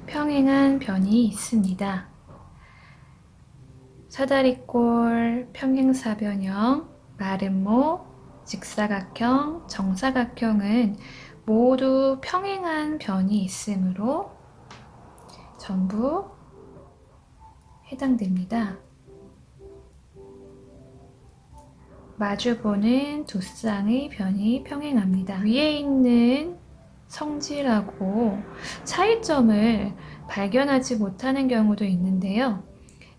평행한 변이 있습니다. 사다리꼴, 평행사변형, 마름모, 직사각형, 정사각형은 모두 평행한 변이 있으므로 전부 해당됩니다. 마주보는 두 쌍의 변이 평행합니다. 위에 있는 성질하고 차이점을 발견하지 못하는 경우도 있는데요.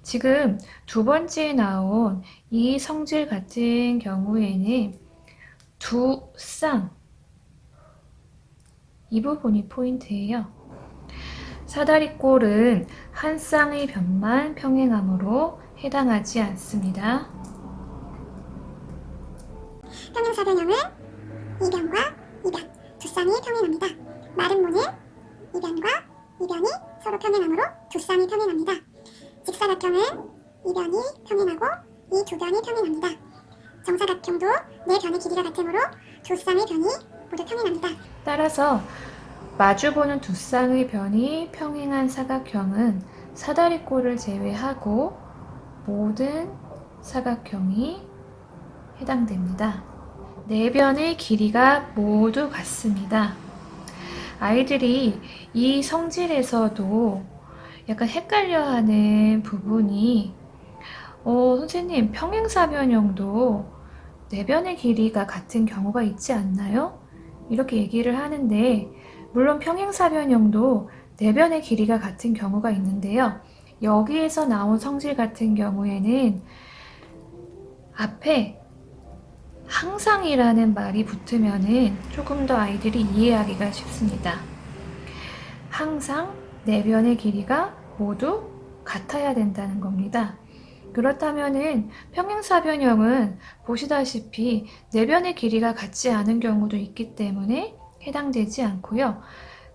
지금 두 번째에 나온 이 성질 같은 경우에는 두 쌍, 이 부분이 포인트예요. 사다리꼴은 한 쌍의 변만 평행하므로 해당하지 않습니다. 평행사변형은 이변과 이변, 두 쌍이 평행합니다. 마름모는 이변과 이변이 서로 평행하므로 두 쌍이 평행합니다. 직사각형은 이변이 평행하고 이 두 변이 평행합니다. 정사각형도 네 변의 길이가 같으므로 두 쌍의 변이 모두 평행합니다. 따라서 마주보는 두 쌍의 변이 평행한 사각형은 사다리꼴을 제외하고 모든 사각형이 해당됩니다. 네 변의 길이가 모두 같습니다. 아이들이 이 성질에서도 약간 헷갈려하는 부분이 선생님, 평행사변형도 네 변의 길이가 같은 경우가 있지 않나요? 이렇게 얘기를 하는데 물론 평행사변형도 네 변의 길이가 같은 경우가 있는데요. 여기에서 나온 성질 같은 경우에는 앞에 항상이라는 말이 붙으면은 조금 더 아이들이 이해하기가 쉽습니다. 항상 네 변의 길이가 모두 같아야 된다는 겁니다. 그렇다면은 평행사변형은 보시다시피 네 변의 길이가 같지 않은 경우도 있기 때문에 해당되지 않고요.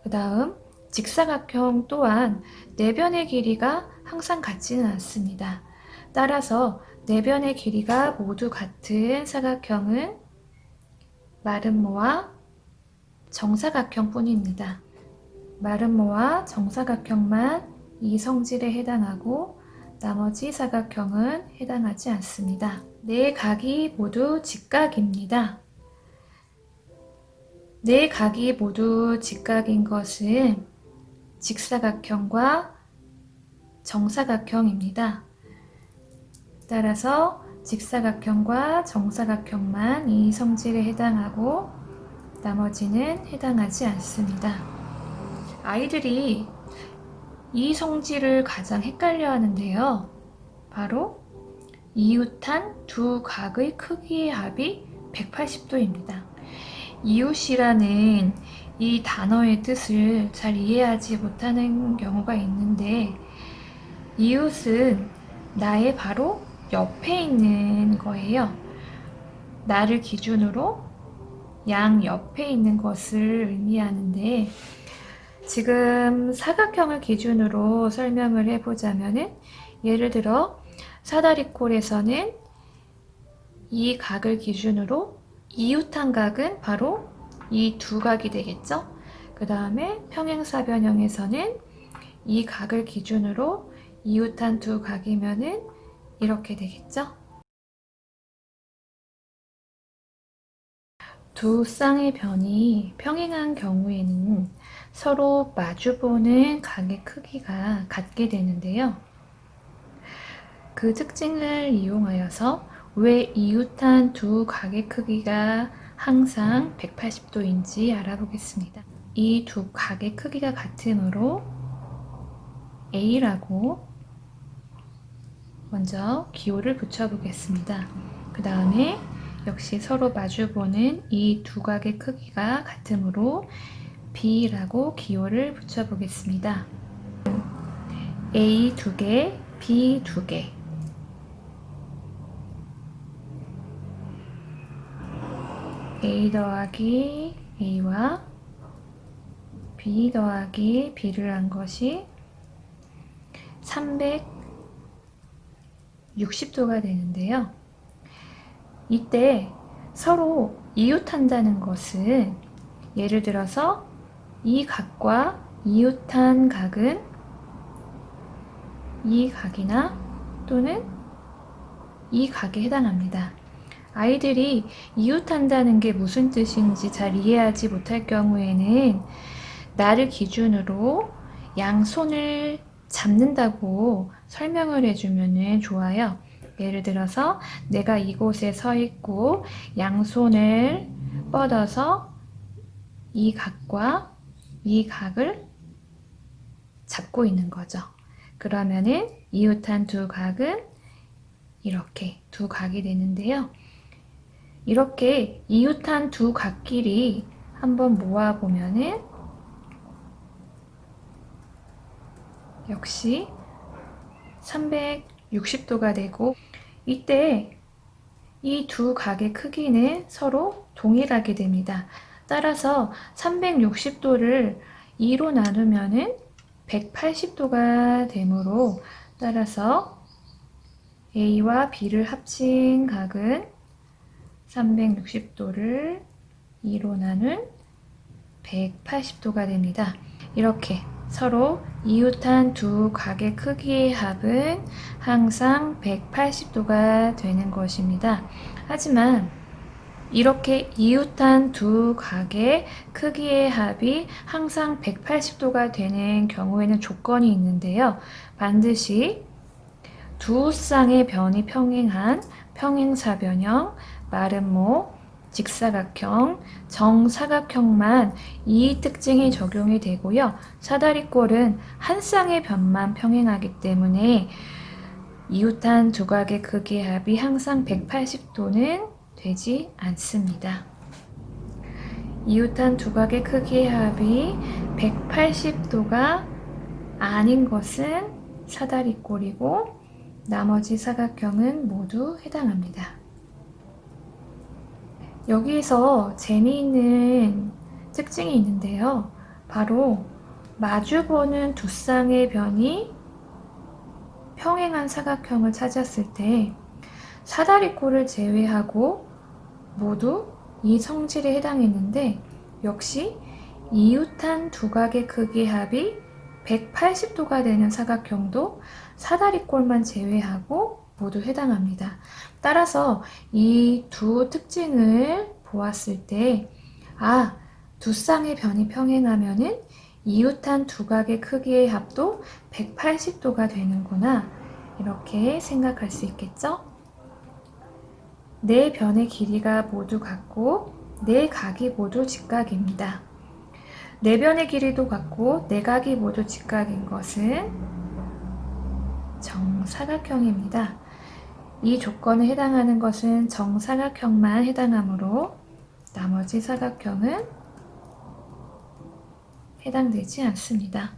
그 다음 직사각형 또한 네 변의 길이가 항상 같지는 않습니다. 따라서 네 변의 길이가 모두 같은 사각형은 마름모와 정사각형 뿐입니다. 마름모와 정사각형만 이 성질에 해당하고 나머지 사각형은 해당하지 않습니다. 네 각이 모두 직각입니다. 네 각이 모두 직각인 것은 직사각형과 정사각형입니다. 따라서 직사각형과 정사각형만 이 성질에 해당하고 나머지는 해당하지 않습니다. 아이들이 이 성질을 가장 헷갈려 하는데요. 바로 이웃한 두 각의 크기의 합이 180도입니다. 이웃이라는 이 단어의 뜻을 잘 이해하지 못하는 경우가 있는데 이웃은 나의 바로 옆에 있는 거예요. 나를 기준으로 양 옆에 있는 것을 의미하는데 지금 사각형을 기준으로 설명을 해보자면은 예를 들어 사다리꼴에서는 이 각을 기준으로 이웃한 각은 바로 이 두 각이 되겠죠. 그 다음에 평행사변형에서는 이 각을 기준으로 이웃한 두 각이면은 이렇게 되겠죠. 두 쌍의 변이 평행한 경우에는 서로 마주보는 각의 크기가 같게 되는데요. 그 특징을 이용하여서 왜 이웃한 두 각의 크기가 항상 180도인지 알아보겠습니다. 이 두 각의 크기가 같으므로 A라고 먼저 기호를 붙여보겠습니다. 그 다음에 역시 서로 마주보는 이 두 각의 크기가 같으므로 B라고 기호를 붙여보겠습니다. A 2개, B 2개. A 더하기 A와 B 더하기 B를 한 것이 360도가 되는데요. 이때 서로 이웃한다는 것은 예를 들어서 이 각과 이웃한 각은 이 각이나 또는 이 각에 해당합니다. 아이들이 이웃한다는 게 무슨 뜻인지 잘 이해하지 못할 경우에는 나를 기준으로 양손을 잡는다고 설명을 해주면 좋아요. 예를 들어서 내가 이곳에 서 있고 양손을 뻗어서 이 각과 이 각을 잡고 있는 거죠. 그러면은 이웃한 두 각은 이렇게 두 각이 되는데요. 이렇게 이웃한 두 각끼리 한번 모아보면은 역시 360도가 되고, 이때 이 두 각의 크기는 서로 동일하게 됩니다. 따라서 360도를 2로 나누면은 180도가 되므로, 따라서 A와 B를 합친 각은 360도를 2로 나눈 180도가 됩니다. 이렇게 서로 이웃한 두 각의 크기의 합은 항상 180도가 되는 것입니다. 하지만 이렇게 이웃한 두 각의 크기의 합이 항상 180도가 되는 경우에는 조건이 있는데요. 반드시 두 쌍의 변이 평행한 평행사변형, 마름모, 직사각형, 정사각형만 이 특징이 적용이 되고요. 사다리꼴은 한 쌍의 변만 평행하기 때문에 이웃한 두 각의 크기의 합이 항상 180도는 되지 않습니다. 이웃한 두 각의 크기의 합이 180도가 아닌 것은 사다리꼴이고 나머지 사각형은 모두 해당합니다. 여기에서 재미있는 특징이 있는데요. 바로 마주보는 두 쌍의 변이 평행한 사각형을 찾았을 때 사다리꼴을 제외하고 모두 이 성질에 해당했는데, 역시 이웃한 두 각의 크기의 합이 180도가 되는 사각형도 사다리꼴만 제외하고 모두 해당합니다. 따라서 이 두 특징을 보았을 때, 두 쌍의 변이 평행하면은 이웃한 두 각의 크기의 합도 180도가 되는구나, 이렇게 생각할 수 있겠죠? 네 변의 길이가 모두 같고 네 각이 모두 직각입니다. 네 변의 길이도 같고 네 각이 모두 직각인 것은 정사각형입니다. 이 조건에 해당하는 것은 정사각형만 해당하므로 나머지 사각형은 해당되지 않습니다.